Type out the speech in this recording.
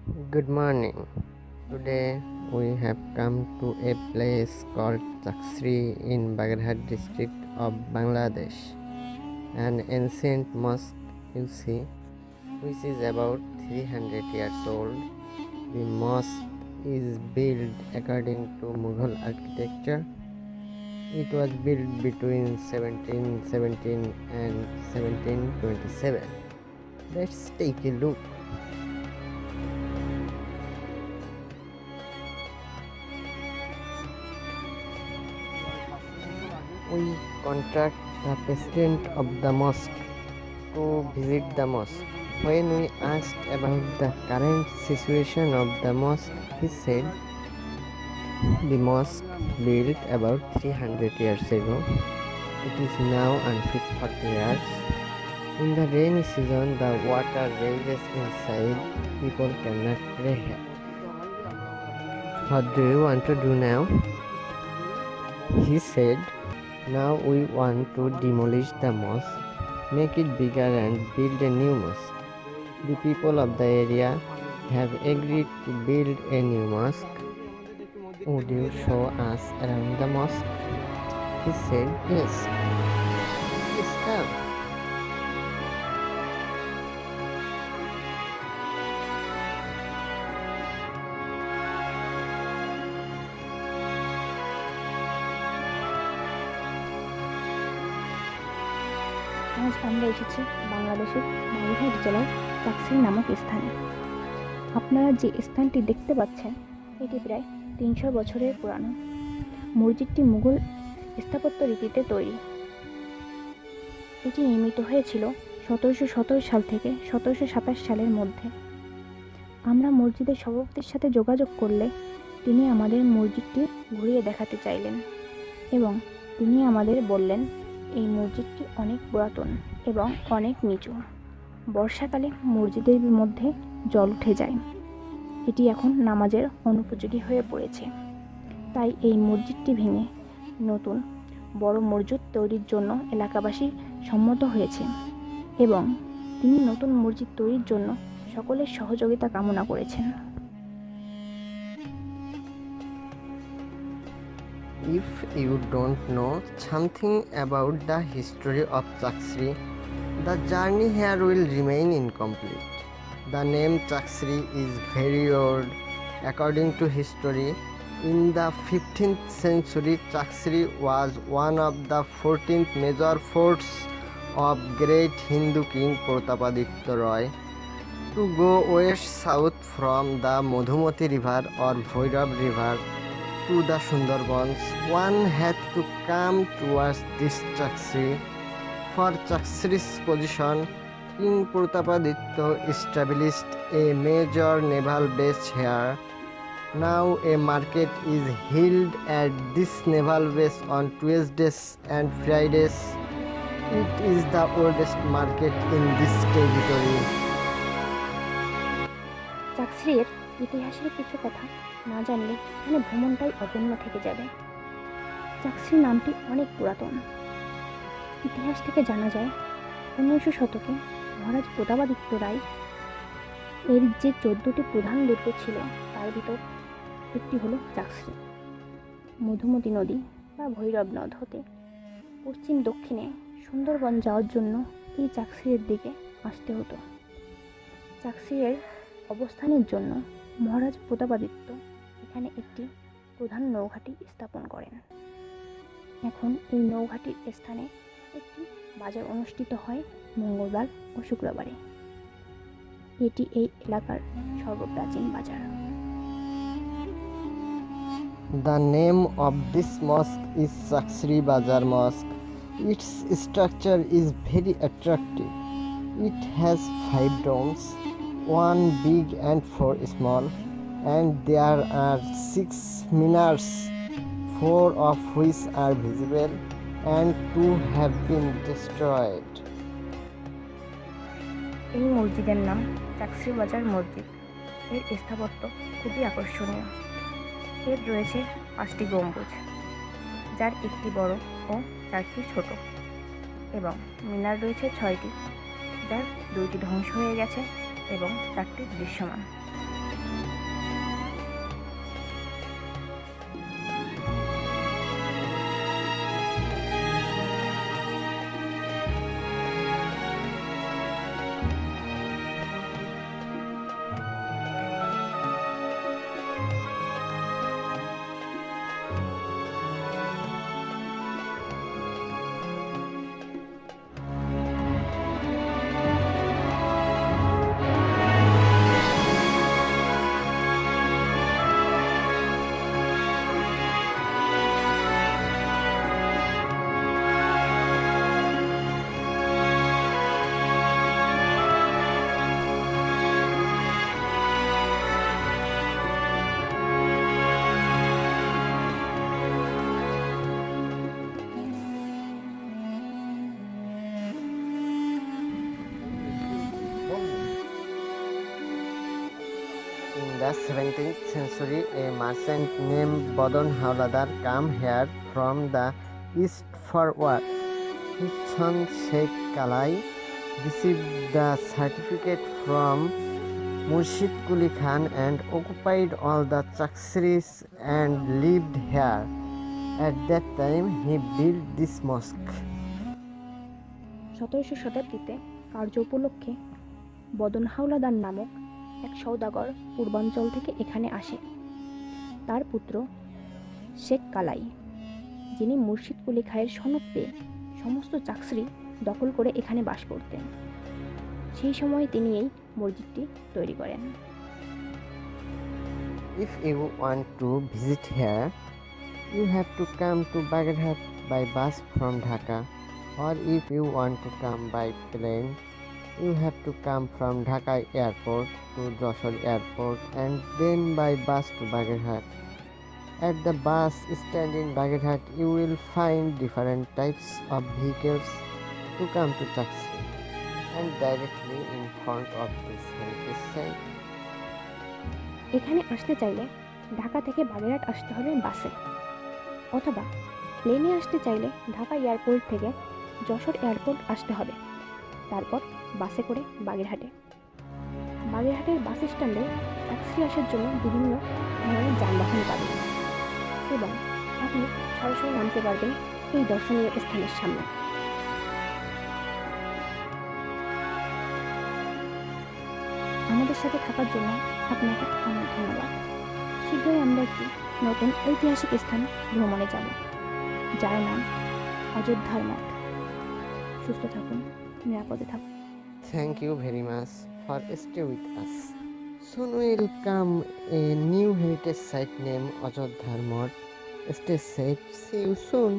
Good morning. Today we have come to a place called Chaksri in Bagarhat district of Bangladesh. An ancient mosque you see, which is about 300 years old. The mosque is built according to Mughal architecture. It was built between 1717 and 1727. Let's take a look. We contact the president of the mosque to visit the mosque. When we asked about the current situation of the mosque, he said the mosque built about 300 years ago. It is now unfit for prayers. In the rainy season, the water rises inside. People cannot pray here. What do you want to do now? He said, now we want to demolish the mosque, make it bigger and build a new mosque. The people of the area have agreed to build a new mosque. Would you show us around the mosque? He said, yes. Please come. আজ আমরা এসেছি বাংলাদেশের বাগেরহাট জেলার চাকসি নামক স্থানে। আপনারা যে স্থানটি দেখতে পাচ্ছেন এটি প্রায় 300 বছরের পুরানো। মসজিদটি মুঘল স্থাপত্য রীতিতে তৈরি। এটি নির্মিত হয়েছিল 1717 সাল থেকে 1727 সালের মধ্যে। আমরা মসজিদের সভাপতির সাথে যোগাযোগ করলে তিনি আমাদের মসজিদটি ঘুরিয়ে দেখাতে চাইলেন এবং তিনি আমাদের বললেন এই মসজিদটি অনেক পুরাতন এবং অনেক নিচু। বর্ষাকালে মসজিদের মধ্যে জল উঠে যায়। এটি এখন নামাজের অনুপযোগী হয়ে পড়েছে। তাই এই মসজিদটি ভেঙে নতুন বড় মসজিদ তৈরির জন্য এলাকাবাসী সম্মত হয়েছে এবং তিনি নতুন মসজিদ তৈরির জন্য সকলের সহযোগিতা কামনা করেছেন। If you don't know something about the history of Chaksri, the journey here will remain incomplete. The name Chaksri is very old. According to history, in the 15th century, Chaksri was one of the 14th major forts of great Hindu king Protapaditya Roy. To go west-south from the Madhumati river or Bhairab river to the Sundarbans, one had to come towards this Chaksri. For Chaksri's position, King Protapaditya established a major naval base here. Now a market is held at this naval base on Tuesdays and Fridays. It is the oldest market in this territory. চাকসির ইতিহাসের কিছু কথা না জানলে এখানে ভ্রমণটাই অপূর্ণ থেকে যাবে। চাকসি নামটি অনেক পুরাতন। ইতিহাস থেকে জানা যায় 15শো শতকে মহারাজ প্রতাপাদিত্য রায় এর যে 14টি প্রধান দুর্গ ছিল তার ভিতর একটি হলো চাকসি। মধুমতি নদী বা ভৈরব নদ হতে পশ্চিম দক্ষিণে সুন্দরবন যাওয়ার জন্য এই চাকসির দিকে আসতে হতো। চাকসির অবস্থানের জন্য মহারাজ প্রতাপাদিত্য এখানে একটি প্রধান নৌঘাঁটি স্থাপন করেন। এখন এই নৌঘাঁটির স্থানে একটি বাজার অনুষ্ঠিত হয় মঙ্গলবার ও শুক্রবারে। এটি এই এলাকার সর্বপ্রাচীন বাজার। The name of this mosque is Chaksri Bazar Mosque. Its structure is very attractive. It has 5 domes, 1 big and 4 small, and there are 6 minars, 4 of which are visible and 2 have been destroyed. এই মসজিদের নাম চাকসি বাজার মসজিদ। এর স্থাপত্য খুবই আকর্ষণীয়। এর রয়েছে 5টি গম্বুজ, যার একটি বড় ও 4টি ছোট, এবং মিনার রয়েছে 6টি, যার 2টি ধ্বংস হয়ে গেছে এবং 4টি দৃশ্যমান। In the 17th century, a merchant named Badon Hawladar came here from the east for work. His son Sheikh Kalai received the certificate from Murshid Quli Khan and occupied all the Chaksris and lived here. At that time, he built this mosque. 17শো শতাব্দীতে কার্য উপলক্ষে বদন হাওলাদার নামক এক সওদাগর পূর্বাঞ্চল থেকে এখানে আসে। তার পুত্র শেখ কালাই, যিনি মুর্শিদ কুলি খাঁয়ের সনদ পেয়ে সমস্ত চাকসরি দখল করে এখানে বাস করতেন। সেই সময় তিনি এই মসজিদটি তৈরি করেন। If you want to visit here, you have to come to Bagherhat by bus from Dhaka, or if you want to come by plane, you have to come from Dhaka airport to Jashore airport and then by bus to Bagherhat. At the bus stand in Bagherhat, you will find different types of vehicles to come to Chaksri and directly in front of this heritage site. এখানে আসতে চাইলে ঢাকা থেকে বাগেরহাট আসতে হবে বাসে, অথবা প্লেনে আসতে চাইলে ঢাকা এয়ারপোর্ট থেকে যশোর এয়ারপোর্ট আসতে হবে, তারপর বাসে করে বাগেরহাটে। বাগেরহাটের বাস স্ট্যান্ডে চাকসরি আসার জন্য বিভিন্ন ধরনের যানবাহন পাবেন এবং আপনি সরাসরি নামতে পারবেন এই দর্শনীয় স্থানের সামনে। আমাদের সাথে থাকার জন্য আপনাকে অনেক ধন্যবাদ। শীঘ্রই আমরা একটি নতুন ঐতিহাসিক স্থান ভ্রমণে যাব, যার নাম অযোধ্যার মঠ। সুস্থ থাকুন, নিরাপদে থাকুন। Thank you very much for stay with us. Soon will come a new heritage site named Ajodhar Mod. Stay safe. See you soon.